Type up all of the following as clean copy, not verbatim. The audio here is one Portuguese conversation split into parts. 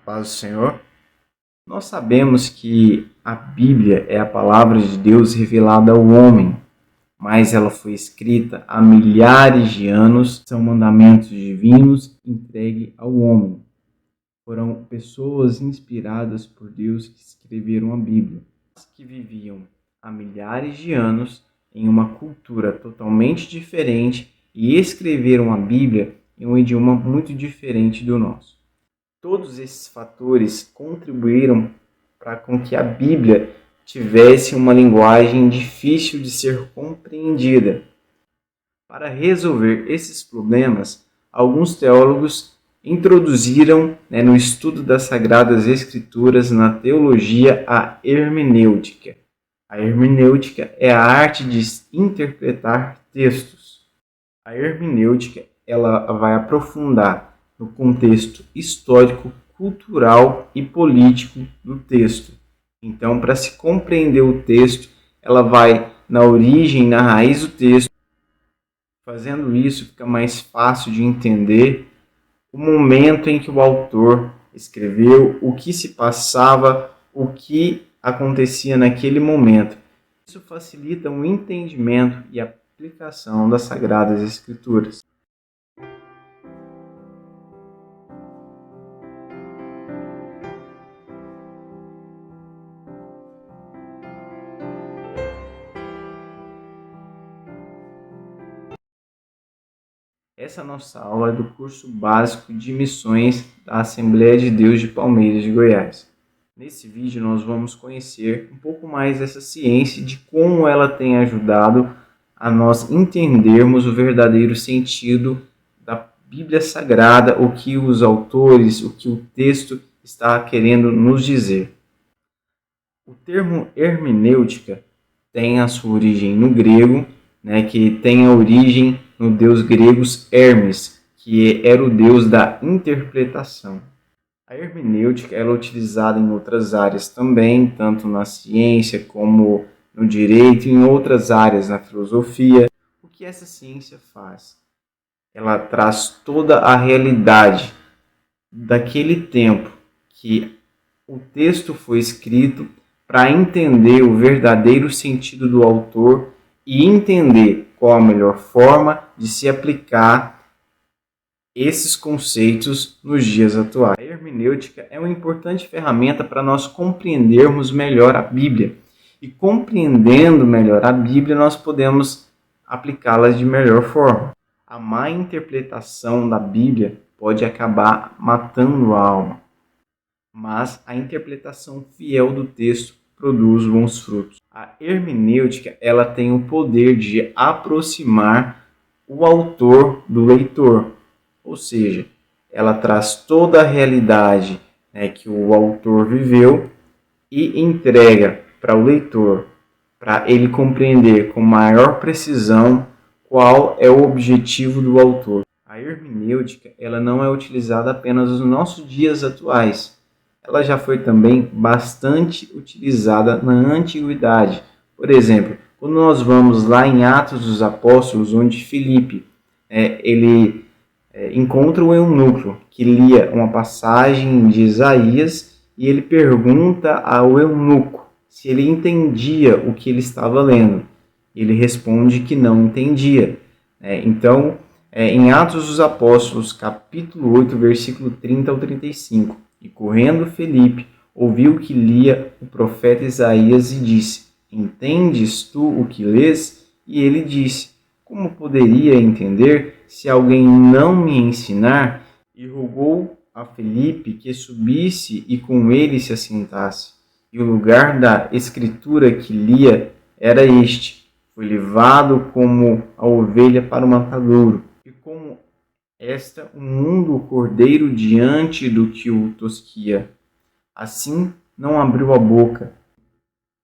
Paz do Senhor. Nós sabemos que a Bíblia é a palavra de Deus revelada ao homem, mas ela foi escrita há milhares de anos, são mandamentos divinos entregues ao homem. Foram pessoas inspiradas por Deus que escreveram a Bíblia, que viviam há milhares de anos em uma cultura totalmente diferente e escreveram a Bíblia em um idioma muito diferente do nosso. Todos esses fatores contribuíram para com que a Bíblia tivesse uma linguagem difícil de ser compreendida. Para resolver esses problemas, alguns teólogos introduziram no estudo das Sagradas Escrituras, na teologia, a hermenêutica. A hermenêutica é a arte de interpretar textos. A hermenêutica ela vai aprofundar no contexto histórico, cultural e político do texto. Então, para se compreender o texto, ela vai na origem, na raiz do texto. Fazendo isso, fica mais fácil de entender o momento em que o autor escreveu, o que se passava, o que acontecia naquele momento. Isso facilita o entendimento e a aplicação das Sagradas Escrituras. Essa nossa aula é do curso básico de missões da Assembleia de Deus de Palmeiras de Goiás. Nesse vídeo nós vamos conhecer um pouco mais dessa ciência, de como ela tem ajudado a nós entendermos o verdadeiro sentido da Bíblia Sagrada, o que os autores, o que o texto está querendo nos dizer. O termo hermenêutica tem a sua origem no grego, que tem a origem no deus grego Hermes, que era o deus da interpretação. A hermenêutica ela é utilizada em outras áreas também, tanto na ciência como no direito e em outras áreas, na filosofia. O que essa ciência faz? Ela traz toda a realidade daquele tempo que o texto foi escrito para entender o verdadeiro sentido do autor e entender qual a melhor forma de se aplicar esses conceitos nos dias atuais. A hermenêutica é uma importante ferramenta para nós compreendermos melhor a Bíblia. E compreendendo melhor a Bíblia, nós podemos aplicá-la de melhor forma. A má interpretação da Bíblia pode acabar matando a alma, mas a interpretação fiel do texto produz bons frutos. A hermenêutica ela tem o poder de aproximar o autor do leitor, ou seja, ela traz toda a realidade que o autor viveu e entrega para o leitor, para ele compreender com maior precisão qual é o objetivo do autor. A hermenêutica ela não é utilizada apenas nos nossos dias atuais. Ela já foi também bastante utilizada na antiguidade. Por exemplo, quando nós vamos lá em Atos dos Apóstolos, onde Filipe ele encontra o eunuco que lia uma passagem de Isaías e ele pergunta ao eunuco se ele entendia o que ele estava lendo. Ele responde que não entendia. Então, em Atos dos Apóstolos, capítulo 8, versículo 30 ao 35, e correndo Filipe, ouviu que lia o profeta Isaías e disse: entendes tu o que lês? E ele disse: como poderia entender se alguém não me ensinar? E rogou a Filipe que subisse e com ele se assentasse. E o lugar da escritura que lia era este: foi levado como a ovelha para o matadouro, e como esta o mundo o cordeiro diante do que o tosquia. Assim não abriu a boca.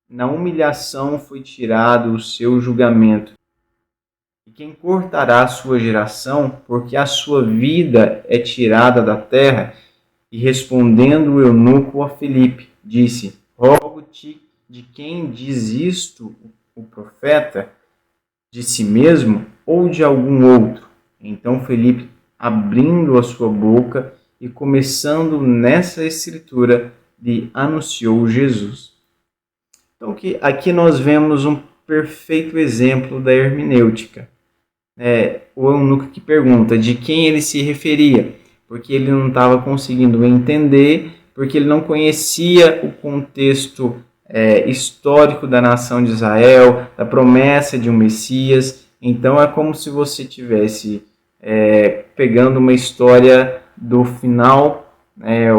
Na humilhação foi tirado o seu julgamento. E quem cortará a sua geração, porque a sua vida é tirada da terra? E respondendo o eunuco a Filipe, disse: rogo-te, de quem diz isto o profeta? De si mesmo ou de algum outro? Então Filipe, abrindo a sua boca e começando nessa escritura de anunciou Jesus. Então aqui nós vemos um perfeito exemplo da hermenêutica. O eunuco que pergunta de quem ele se referia, porque ele não estava conseguindo entender, porque ele não conhecia o contexto histórico da nação de Israel, da promessa de um Messias. Então é como se você tivesse pegando uma história do final,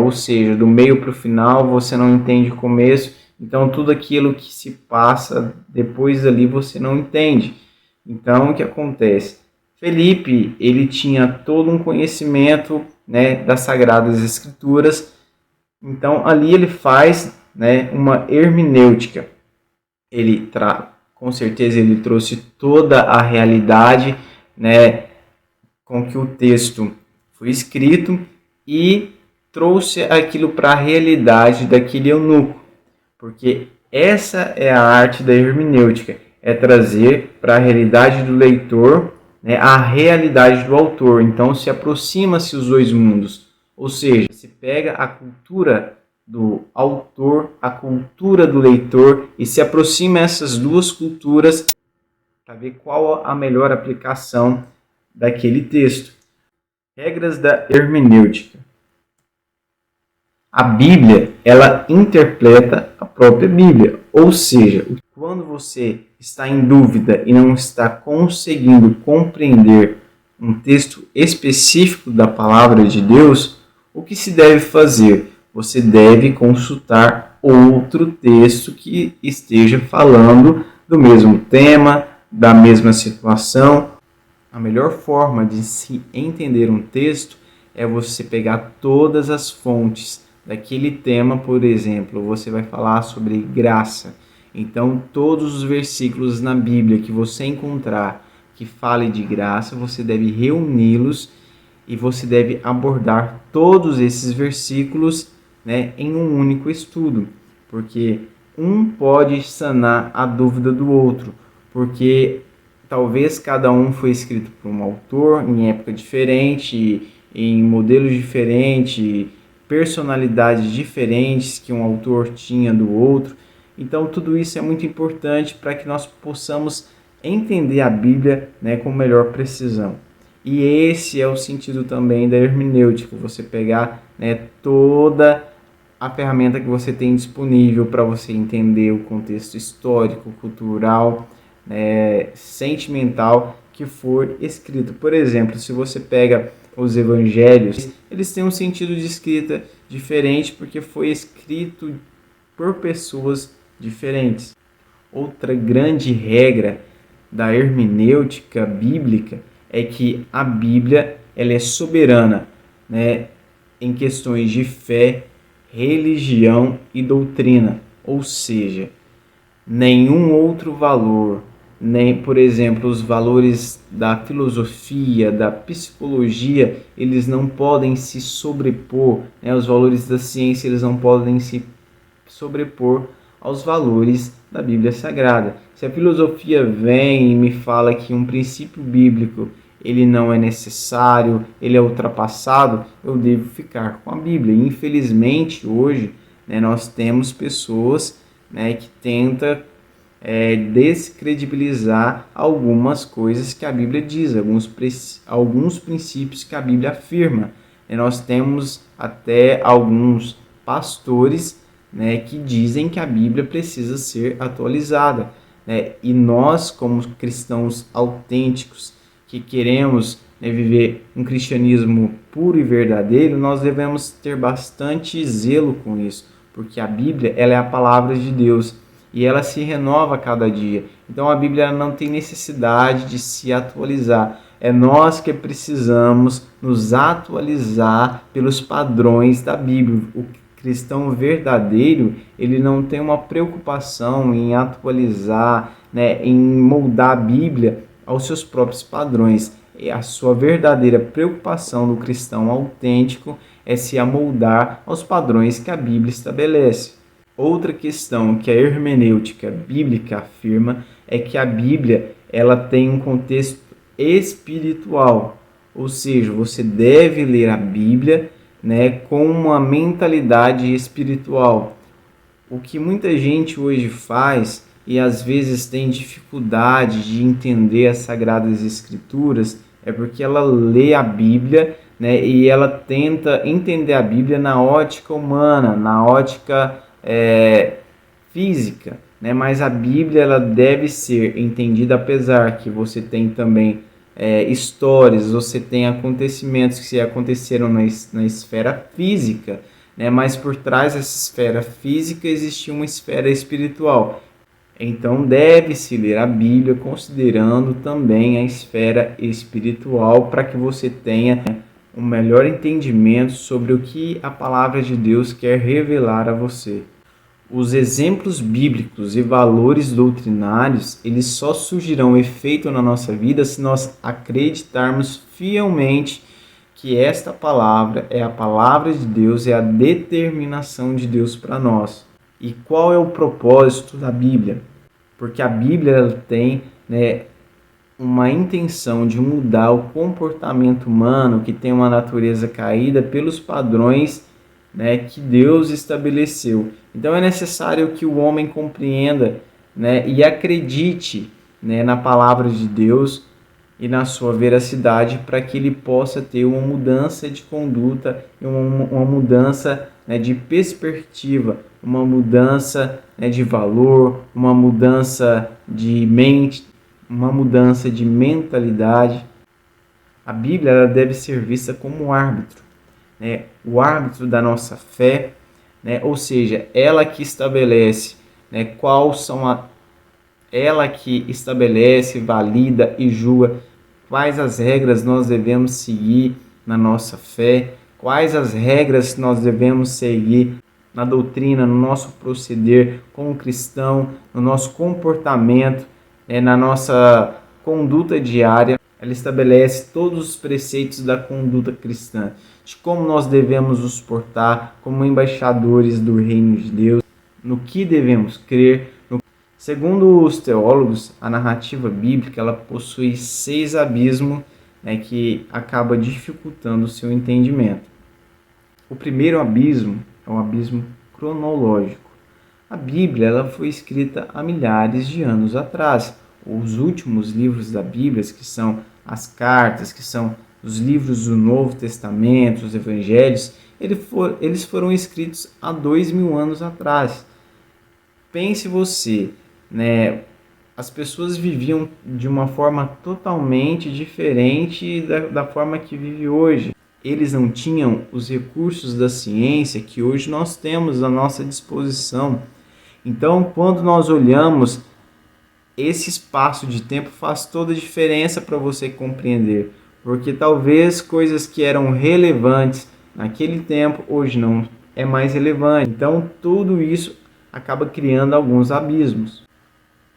ou seja, do meio para o final, você não entende o começo, então tudo aquilo que se passa depois dali você não entende. Então o que acontece? Felipe, ele tinha todo um conhecimento, das Sagradas Escrituras, então ali ele faz, uma hermenêutica. Com certeza ele trouxe toda a realidade, com que o texto foi escrito e trouxe aquilo para a realidade daquele eunuco, porque essa é a arte da hermenêutica, é trazer para a realidade do leitor, a realidade do autor. Então se aproxima-se os dois mundos, ou seja, se pega a cultura do autor, a cultura do leitor e se aproxima essas duas culturas para ver qual a melhor aplicação daquele texto. Regras da hermenêutica. A Bíblia, ela interpreta a própria Bíblia, ou seja, quando você está em dúvida e não está conseguindo compreender um texto específico da palavra de Deus, o que se deve fazer? Você deve consultar outro texto que esteja falando do mesmo tema, da mesma situação. A melhor forma de se entender um texto é você pegar todas as fontes daquele tema. Por exemplo, você vai falar sobre graça. Então, todos os versículos na Bíblia que você encontrar que fale de graça, você deve reuni-los e você deve abordar todos esses versículos, em um único estudo, porque um pode sanar a dúvida do outro, porque talvez cada um foi escrito por um autor em época diferente, em modelos diferentes, personalidades diferentes que um autor tinha do outro. Então tudo isso é muito importante para que nós possamos entender a Bíblia, com melhor precisão. E esse é o sentido também da hermenêutica, você pegar, toda a ferramenta que você tem disponível para você entender o contexto histórico, cultural, sentimental que for escrito. Por exemplo, se você pega os evangelhos, eles têm um sentido de escrita diferente porque foi escrito por pessoas diferentes. Outra grande regra da hermenêutica bíblica é que a Bíblia ela é soberana, em questões de fé, religião e doutrina, ou seja, nenhum outro valor, nem, por exemplo, os valores da filosofia, da psicologia, eles não podem se sobrepor, os valores da ciência, eles não podem se sobrepor aos valores da Bíblia Sagrada. Se a filosofia vem e me fala que um princípio bíblico ele não é necessário, ele é ultrapassado, eu devo ficar com a Bíblia. Infelizmente, hoje, nós temos pessoas, que tentam descredibilizar algumas coisas que a Bíblia diz, alguns princípios que a Bíblia afirma. Nós temos até alguns pastores, que dizem que a Bíblia precisa ser atualizada. E nós, como cristãos autênticos, que queremos viver um cristianismo puro e verdadeiro, nós devemos ter bastante zelo com isso, porque a Bíblia ela é a palavra de Deus e ela se renova a cada dia. Então a Bíblia não tem necessidade de se atualizar. É nós que precisamos nos atualizar pelos padrões da Bíblia. O cristão verdadeiro, ele não tem uma preocupação em atualizar, em moldar a Bíblia aos seus próprios padrões. E a sua verdadeira preocupação do cristão autêntico é se amoldar aos padrões que a Bíblia estabelece. Outra questão que a hermenêutica bíblica afirma é que a Bíblia ela tem um contexto espiritual, ou seja, você deve ler a Bíblia né, com uma mentalidade espiritual. O que muita gente hoje faz e às vezes tem dificuldade de entender as Sagradas Escrituras é porque ela lê a Bíblia, né, e ela tenta entender a Bíblia na ótica humana, na ótica física, né? Mas a Bíblia ela deve ser entendida, apesar que você tem também histórias, você tem acontecimentos que se aconteceram na esfera física, né? Mas por trás dessa esfera física existia uma esfera espiritual. Então deve-se ler a Bíblia considerando também a esfera espiritual para que você tenha um melhor entendimento sobre o que a palavra de Deus quer revelar a você. Os exemplos bíblicos e valores doutrinários, eles só surgirão efeito na nossa vida se nós acreditarmos fielmente que esta palavra é a palavra de Deus, é a determinação de Deus para nós. E qual é o propósito da Bíblia? Porque a Bíblia ela tem, né, uma intenção de mudar o comportamento humano que tem uma natureza caída pelos padrões, né, que Deus estabeleceu. Então é necessário que o homem compreenda, né, e acredite, né, na palavra de Deus e na sua veracidade para que ele possa ter uma mudança de conduta e uma mudança, né, de perspectiva, uma mudança, né, de valor, uma mudança de mente, uma mudança de mentalidade. A Bíblia ela deve ser vista como um árbitro, né? O árbitro da nossa fé, né? Ou seja, ela que estabelece, né, ela que estabelece, valida e julga quais as regras nós devemos seguir na nossa fé, quais as regras nós devemos seguir na doutrina, no nosso proceder como cristão, no nosso comportamento, na nossa conduta diária. Ela estabelece todos os preceitos da conduta cristã, de como nós devemos nos portar como embaixadores do reino de Deus, no que devemos crer. Segundo os teólogos, a narrativa bíblica ela possui 6 abismos, né, que acaba dificultando o seu entendimento. O primeiro abismo é um abismo cronológico. A Bíblia ela foi escrita há milhares de anos atrás. Os últimos livros da Bíblia, que são as cartas, que são os livros do Novo Testamento, os evangelhos, eles foram escritos há 2000 anos atrás. Pense você, né? As pessoas viviam de uma forma totalmente diferente da forma que vive hoje. Eles não tinham os recursos da ciência que hoje nós temos à nossa disposição. Então, quando nós olhamos esse espaço de tempo, faz toda a diferença para você compreender, porque talvez coisas que eram relevantes naquele tempo hoje não é mais relevante. Então, tudo isso acaba criando alguns abismos.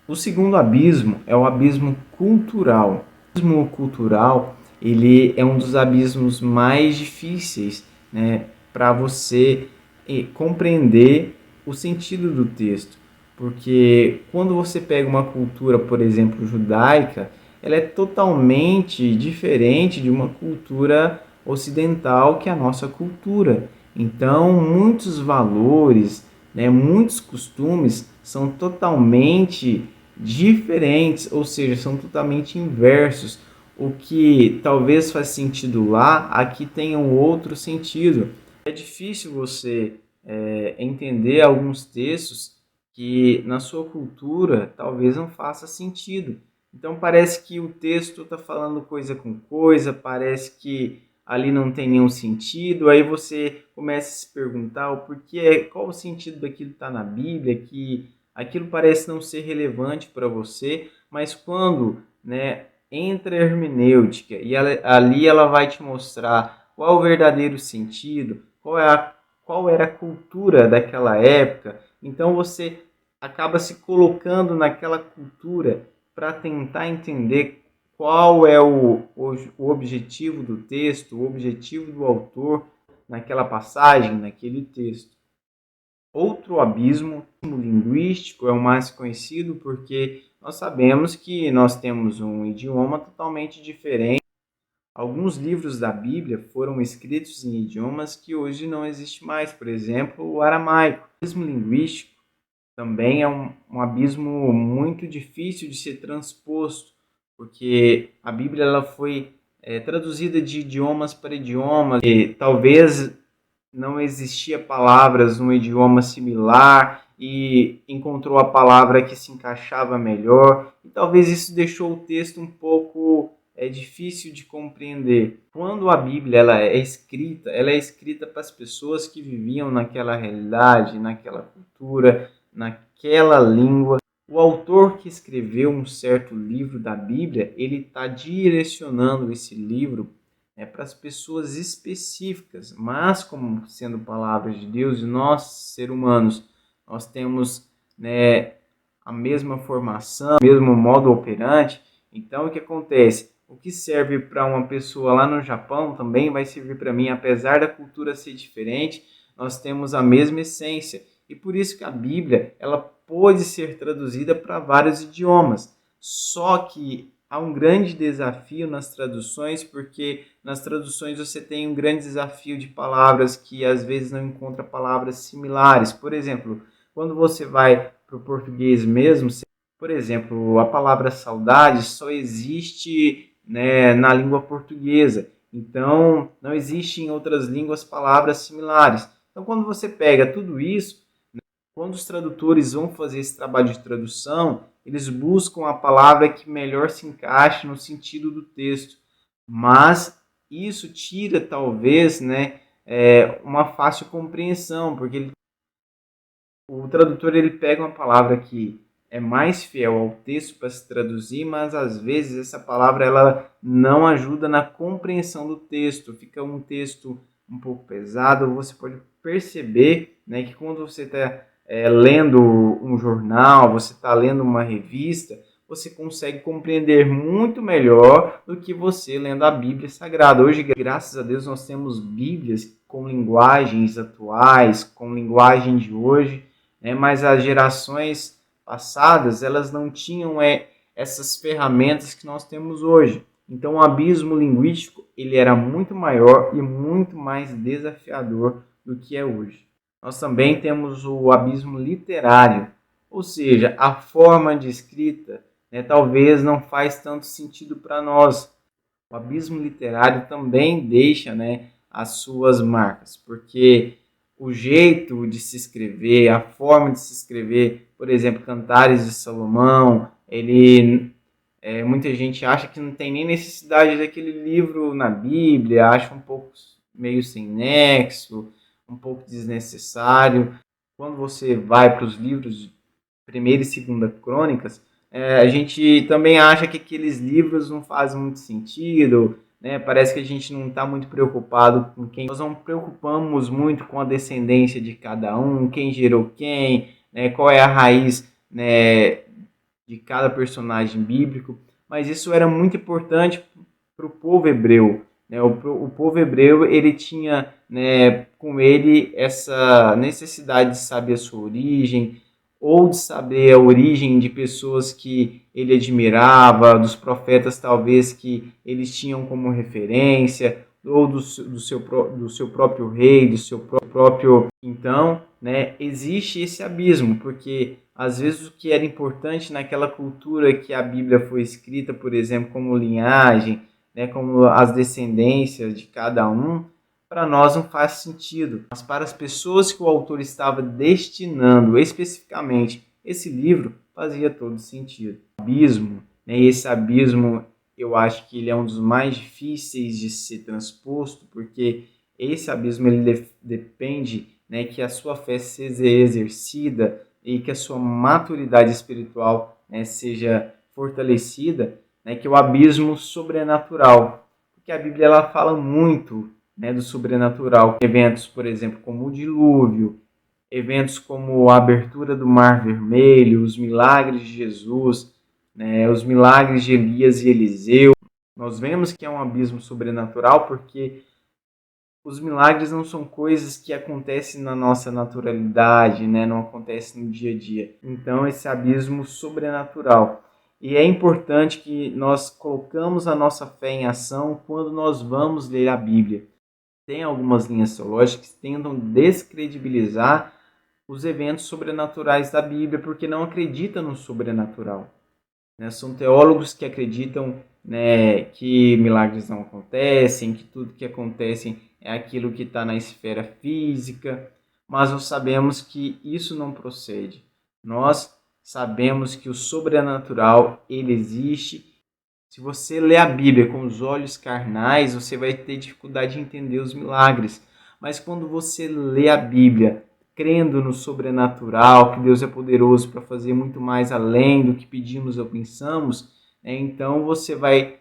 O segundo abismo é o abismo cultural. O abismo cultural ele é um dos abismos mais difíceis, né, para você compreender o sentido do texto. Porque quando você pega uma cultura, por exemplo, judaica, ela é totalmente diferente de uma cultura ocidental que é a nossa cultura. Então, muitos valores, né, muitos costumes são totalmente diferentes, ou seja, são totalmente inversos. O que talvez faz sentido lá, aqui tem um outro sentido. É difícil você entender alguns textos que na sua cultura talvez não faça sentido. Então parece que o texto está falando coisa com coisa, parece que ali não tem nenhum sentido, aí você começa a se perguntar o porquê, qual o sentido daquilo está na Bíblia, que aquilo parece não ser relevante para você, mas quando, né, entra a hermenêutica e ali ela vai te mostrar qual o verdadeiro sentido, qual era a cultura daquela época, então você acaba se colocando naquela cultura para tentar entender qual é o objetivo do texto, o objetivo do autor naquela passagem, naquele texto. Outro abismo linguístico é o mais conhecido porque nós sabemos que nós temos um idioma totalmente diferente Alguns livros da Bíblia foram escritos em idiomas que hoje não existem mais, por exemplo, o aramaico. O abismo linguístico também é um abismo muito difícil de ser transposto, porque a Bíblia ela foi traduzida de idiomas para idiomas, e talvez não existia palavras num idioma similar e encontrou a palavra que se encaixava melhor, e talvez isso deixou o texto um pouco difícil de compreender. Quando a Bíblia ela é escrita para as pessoas que viviam naquela realidade, naquela cultura, naquela língua. O autor que escreveu um certo livro da Bíblia, ele está direcionando esse livro para as pessoas específicas, mas como sendo palavras de Deus, e nós, seres humanos, nós temos a mesma formação, o mesmo modo operante. Então, o que acontece? O que serve para uma pessoa lá no Japão também vai servir para mim, apesar da cultura ser diferente, nós temos a mesma essência. E por isso que a Bíblia ela pode ser traduzida para vários idiomas. Só que há um grande desafio nas traduções, porque nas traduções você tem um grande desafio de palavras que às vezes não encontra palavras similares. Por exemplo, quando você vai para o português mesmo, por exemplo, a palavra saudade só existe na língua portuguesa. Então, não existe em outras línguas palavras similares. Então, quando você pega tudo isso, quando os tradutores vão fazer esse trabalho de tradução, eles buscam a palavra que melhor se encaixe no sentido do texto. Mas isso tira, talvez, uma fácil compreensão, porque o tradutor ele pega uma palavra que é mais fiel ao texto para se traduzir, mas às vezes essa palavra ela não ajuda na compreensão do texto. Fica um texto um pouco pesado. Você pode perceber que quando você está lendo um jornal, você está lendo uma revista, você consegue compreender muito melhor do que você lendo a Bíblia Sagrada. Hoje, graças a Deus, nós temos Bíblias com linguagens atuais, com linguagem de hoje, mas as gerações passadas, elas não tinham essas ferramentas que nós temos hoje. Então, o abismo linguístico ele era muito maior e muito mais desafiador do que é hoje. Nós também temos o abismo literário, ou seja, a forma de escrita talvez não faz tanto sentido para nós. O abismo literário também deixa as suas marcas, porque o jeito de se escrever, a forma de se escrever, por exemplo, Cantares de Salomão, muita gente acha que não tem nem necessidade daquele livro na Bíblia, acha um pouco meio sem nexo, um pouco desnecessário. Quando você vai para os livros de Primeira e Segunda Crônicas, a gente também acha que aqueles livros não fazem muito sentido, parece que a gente não está muito preocupado com quem. Nós não preocupamos muito com a descendência de cada um, quem gerou quem, qual é a raiz de cada personagem bíblico, mas isso era muito importante para o povo hebreu. O povo hebreu ele tinha com ele essa necessidade de saber a sua origem, ou de saber a origem de pessoas que ele admirava, dos profetas talvez que eles tinham como referência, ou do seu próprio rei, do seu próprio... Então, existe esse abismo, porque às vezes o que era importante naquela cultura que a Bíblia foi escrita, por exemplo, como linhagem, como as descendências de cada um, para nós não faz sentido. Mas para as pessoas que o autor estava destinando especificamente esse livro, fazia todo sentido. O abismo, e esse abismo eu acho que ele é um dos mais difíceis de ser transposto, porque esse abismo ele depende que a sua fé seja exercida e que a sua maturidade espiritual seja fortalecida, que é o abismo sobrenatural. Porque a Bíblia ela fala muito do sobrenatural. Eventos, por exemplo, como o dilúvio, eventos como a abertura do Mar Vermelho, os milagres de Jesus, os milagres de Elias e Eliseu. Nós vemos que é um abismo sobrenatural porque os milagres não são coisas que acontecem na nossa naturalidade, não acontecem no dia a dia. Então, esse abismo sobrenatural. E é importante que nós colocamos a nossa fé em ação quando nós vamos ler a Bíblia. Tem algumas linhas teológicas que tentam descredibilizar os eventos sobrenaturais da Bíblia porque não acreditam no sobrenatural. São teólogos que acreditam, que milagres não acontecem, que tudo que acontece é aquilo que está na esfera física, mas nós sabemos que isso não procede. Nós sabemos que o sobrenatural, ele existe. Se você lê a Bíblia com os olhos carnais, você vai ter dificuldade de entender os milagres. Mas quando você lê a Bíblia crendo no sobrenatural, que Deus é poderoso para fazer muito mais além do que pedimos ou pensamos, então você vai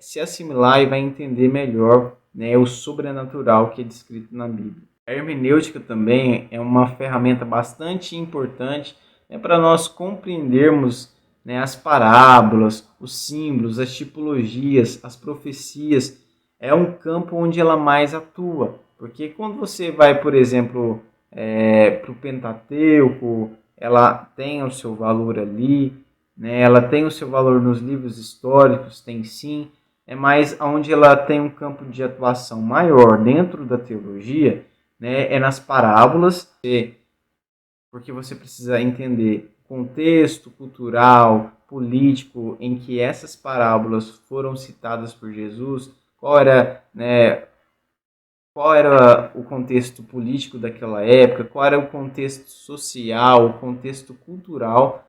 se assimilar e vai entender melhor, o sobrenatural que é descrito na Bíblia. A hermenêutica também é uma ferramenta bastante importante, para nós compreendermos, as parábolas, os símbolos, as tipologias, as profecias. É um campo onde ela mais atua, porque quando você vai, por exemplo, para o Pentateuco, ela tem o seu valor ali, ela tem o seu valor nos livros históricos, tem sim, mas onde ela tem um campo de atuação maior dentro da teologia, é nas parábolas, porque você precisa entender o contexto cultural, político em que essas parábolas foram citadas por Jesus, qual era o contexto político daquela época, qual era o contexto social, o contexto cultural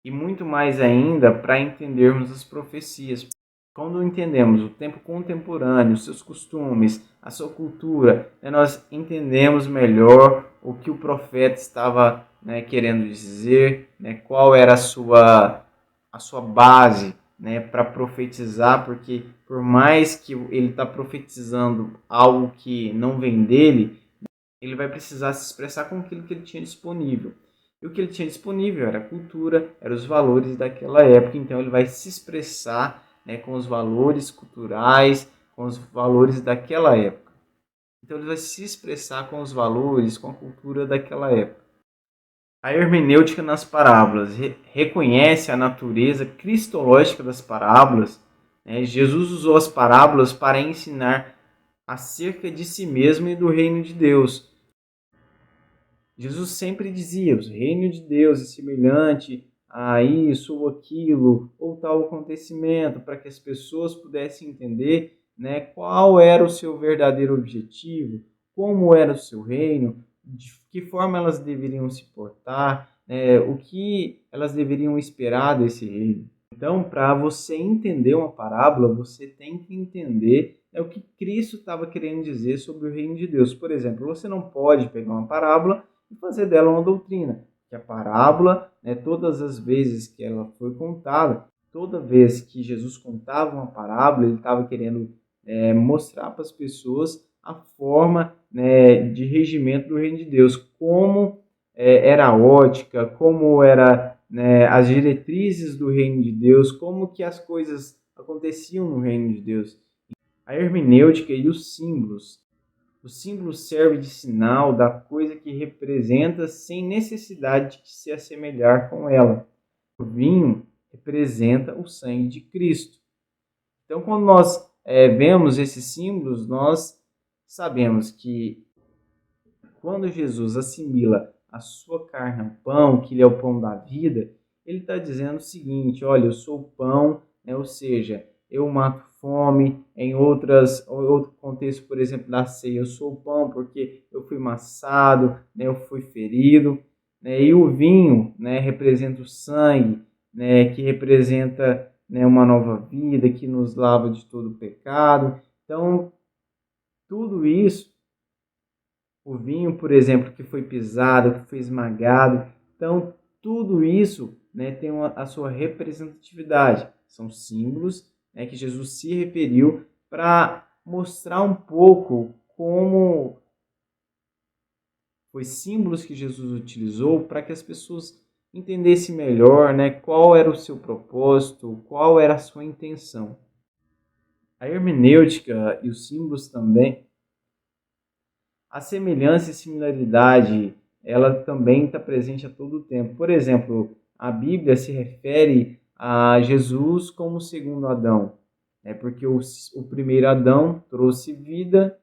e muito mais ainda para entendermos as profecias. Quando entendemos o tempo contemporâneo, os seus costumes, a sua cultura, nós entendemos melhor o que o profeta estava querendo dizer, qual era a sua base, para profetizar, porque por mais que ele está profetizando algo que não vem dele, ele vai precisar se expressar com aquilo que ele tinha disponível. E o que ele tinha disponível era a cultura, eram os valores daquela época, então ele vai se expressar com os valores culturais, com os valores daquela época. Então ele vai se expressar com os valores, com a cultura daquela época. A hermenêutica nas parábolas reconhece a natureza cristológica das parábolas. Jesus usou as parábolas para ensinar acerca de si mesmo e do reino de Deus. Jesus sempre dizia: o reino de Deus é semelhante a isso ou aquilo, ou tal acontecimento, para que as pessoas pudessem entender qual era o seu verdadeiro objetivo, como era o seu reino, de que forma elas deveriam se portar, o que elas deveriam esperar desse reino. Então, para você entender uma parábola, você tem que entender o que Cristo estava querendo dizer sobre o reino de Deus. Por exemplo, você não pode pegar uma parábola e fazer dela uma doutrina. Que a parábola, todas as vezes que ela foi contada, toda vez que Jesus contava uma parábola, ele estava querendo mostrar para as pessoas a forma de regimento do reino de Deus, como era a ótica, como era as diretrizes do reino de Deus, como que as coisas aconteciam no reino de Deus. A hermenêutica e os símbolos. O símbolo serve de sinal da coisa que representa sem necessidade de se assemelhar com ela. O vinho representa o sangue de Cristo. Então, quando nós vemos esses símbolos, nós sabemos que quando Jesus assimila a sua carne ao pão, que ele é o pão da vida, ele está dizendo o seguinte: olha, eu sou o pão, ou seja, eu mato fome. Em outro contexto, por exemplo, da ceia, eu sou o pão porque eu fui maçado, eu fui ferido. E o vinho representa o sangue, que representa uma nova vida, que nos lava de todo pecado. Então, tudo isso, o vinho, por exemplo, que foi pisado, que foi esmagado. Então, tudo isso tem a sua representatividade. São símbolos que Jesus se referiu para mostrar um pouco como foi símbolos que Jesus utilizou para que as pessoas entendessem melhor qual era o seu propósito, qual era a sua intenção. A hermenêutica e os símbolos também, a semelhança e similaridade, ela também está presente a todo tempo. Por exemplo, a Bíblia se refere a Jesus como o segundo Adão, né? Porque o primeiro Adão trouxe vida,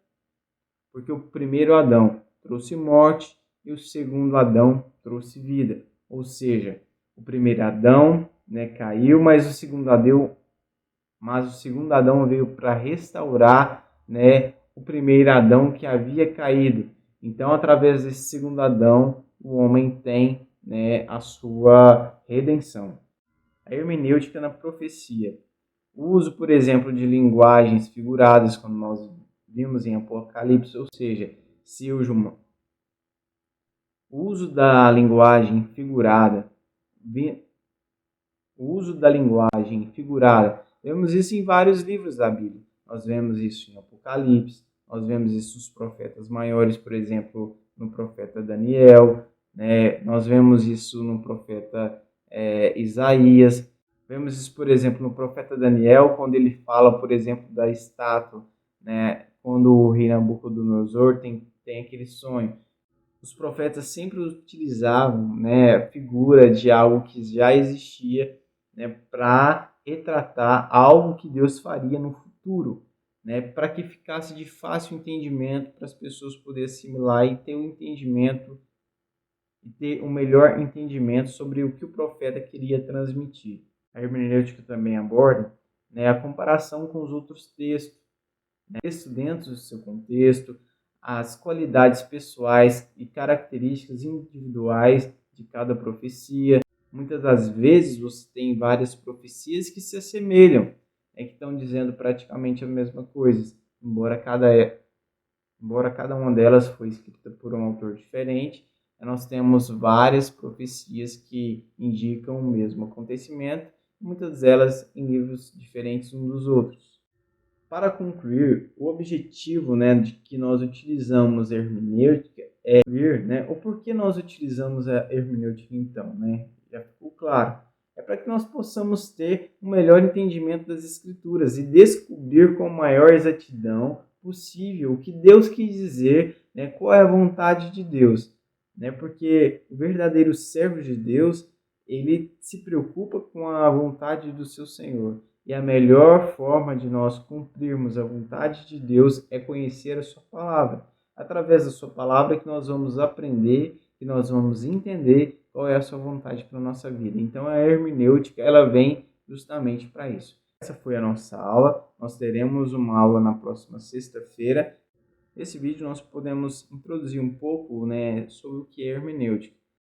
porque o primeiro Adão trouxe morte e o segundo Adão trouxe vida. Ou seja, o primeiro Adão, né, caiu, mas o segundo Adão veio para restaurar, né, o primeiro Adão que havia caído. Então, através desse segundo Adão, o homem tem, né, a sua redenção. A hermenêutica na profecia. O uso, por exemplo, de linguagens figuradas, como nós vimos em Apocalipse, ou seja, se o uso da linguagem figurada, o uso da linguagem figurada, vemos isso em vários livros da Bíblia. Nós vemos isso em Apocalipse, nós vemos isso nos profetas maiores, por exemplo, no profeta Daniel, né? Nós vemos isso no profeta Isaías, vemos isso, por exemplo, no profeta Daniel, quando ele fala, por exemplo, da estátua, né? Quando o rei Nabucodonosor tem aquele sonho. Os profetas sempre utilizavam, né, a figura de algo que já existia, né, para retratar algo que Deus faria no futuro, né, para que ficasse de fácil entendimento para as pessoas poderem assimilar e ter um entendimento e ter um melhor entendimento sobre o que o profeta queria transmitir. A hermenêutica também aborda, né, a comparação com os outros textos, né, texto dentro do seu contexto, as qualidades pessoais e características individuais de cada profecia. Muitas das vezes você tem várias profecias que se assemelham, que estão dizendo praticamente a mesma coisa, embora cada uma delas foi escrita por um autor diferente. Nós temos várias profecias que indicam o mesmo acontecimento, muitas delas em livros diferentes uns dos outros. Para concluir, o objetivo, né, de que nós utilizamos a hermenêutica é ver, né, o porquê nós utilizamos a hermenêutica então, né? Já ficou claro. É para que nós possamos ter um melhor entendimento das Escrituras e descobrir com maior exatidão possível o que Deus quis dizer, né, qual é a vontade de Deus, né? Porque o verdadeiro servo de Deus, ele se preocupa com a vontade do seu Senhor. E a melhor forma de nós cumprirmos a vontade de Deus é conhecer a sua palavra. Através da sua palavra que nós vamos aprender, que nós vamos entender qual é a sua vontade para a nossa vida. Então a hermenêutica, ela vem justamente para isso. Essa foi a nossa aula. Nós teremos uma aula na próxima sexta-feira. Nesse vídeo nós podemos introduzir um pouco, né, sobre o que é hermenêutica.